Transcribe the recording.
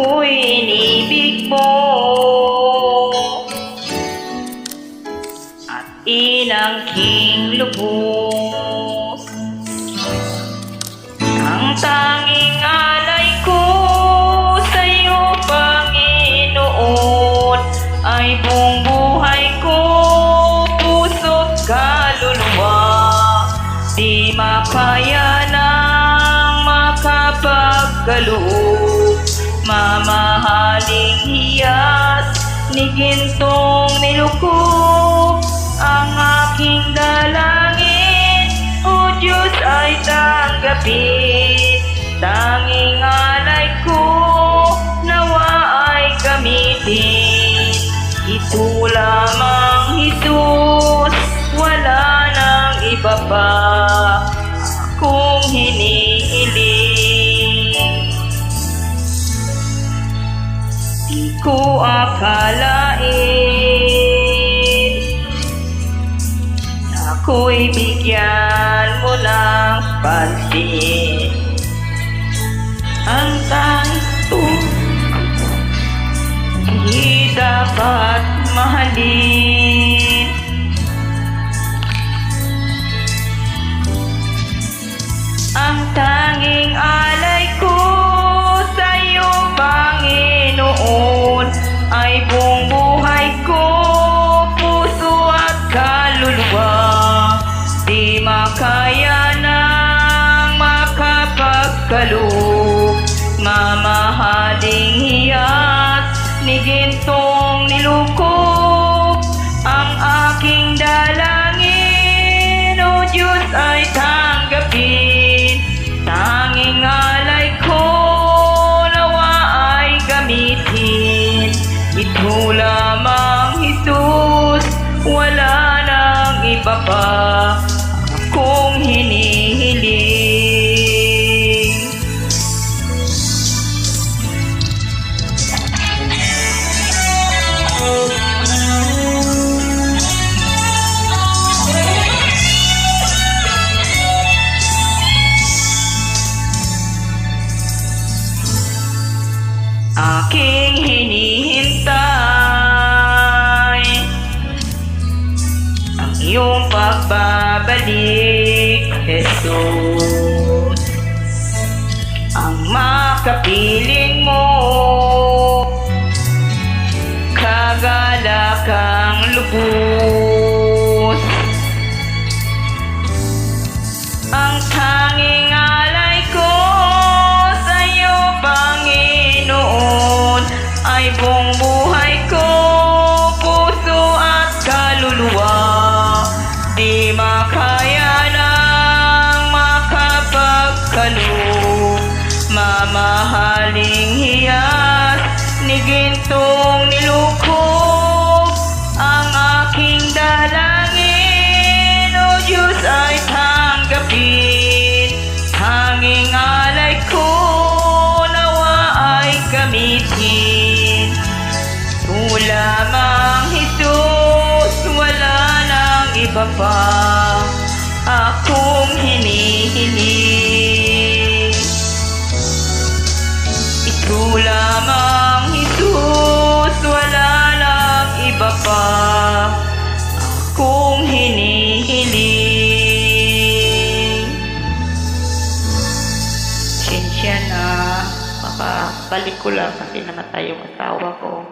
Ako'y inibig mo at inangking lubos. Ang tanging alay ko sa'yo, Panginoon, ay buong buhay ko, puso't kaluluwa. Di makaya nang makapagkaloob, mamahaling hiyas ni gintong nilukop. Ang aking dalangin, O Diyos, ay tanggapin. Tanging alay ko, nawa ay gamitin. Ito lamang, Jesus, wala nang iba pa akong hinihiling. Di ko akalain na ako'y bigyan mo ng pansin. Ang tanging ito, hindi dapat mahalin. Ang tanging alay ko sa'yo, Panginoon, ay buong buhay ko, puso at kaluluwa. Di makaya nang makapagkaloob, mamahaling hiyas ni gintong nilukop. Ang aking dalangin, O Diyos, ay tanggapin. Tanging alay ko, nawa ay gamitin. Ito lamang, Jesus, wala nang iba pa akong hinihiling. Aking hinihintay ang iyong pagbabalik, Jesus. Ang makapiling mo, kagalakang lubos. Ang tanging alay ko sa'yo, Panginoon, ay buong buhay ko, puso at kaluluwa. Di makaya nang makapagkaloob, mamahaling hiyas ni gintong nilukop. Ang aking dalangin, O Diyos, ay tanggapin. Tanging alay ko, nawa ay gamitin. Ito lamang, Jesus, wala nang iba pa akong hinihiling. Ito lamang, Jesus, wala nang iba pa akong hinihiling. Sinsya na, makabalik ko lang kasi namatay yung asawa ko.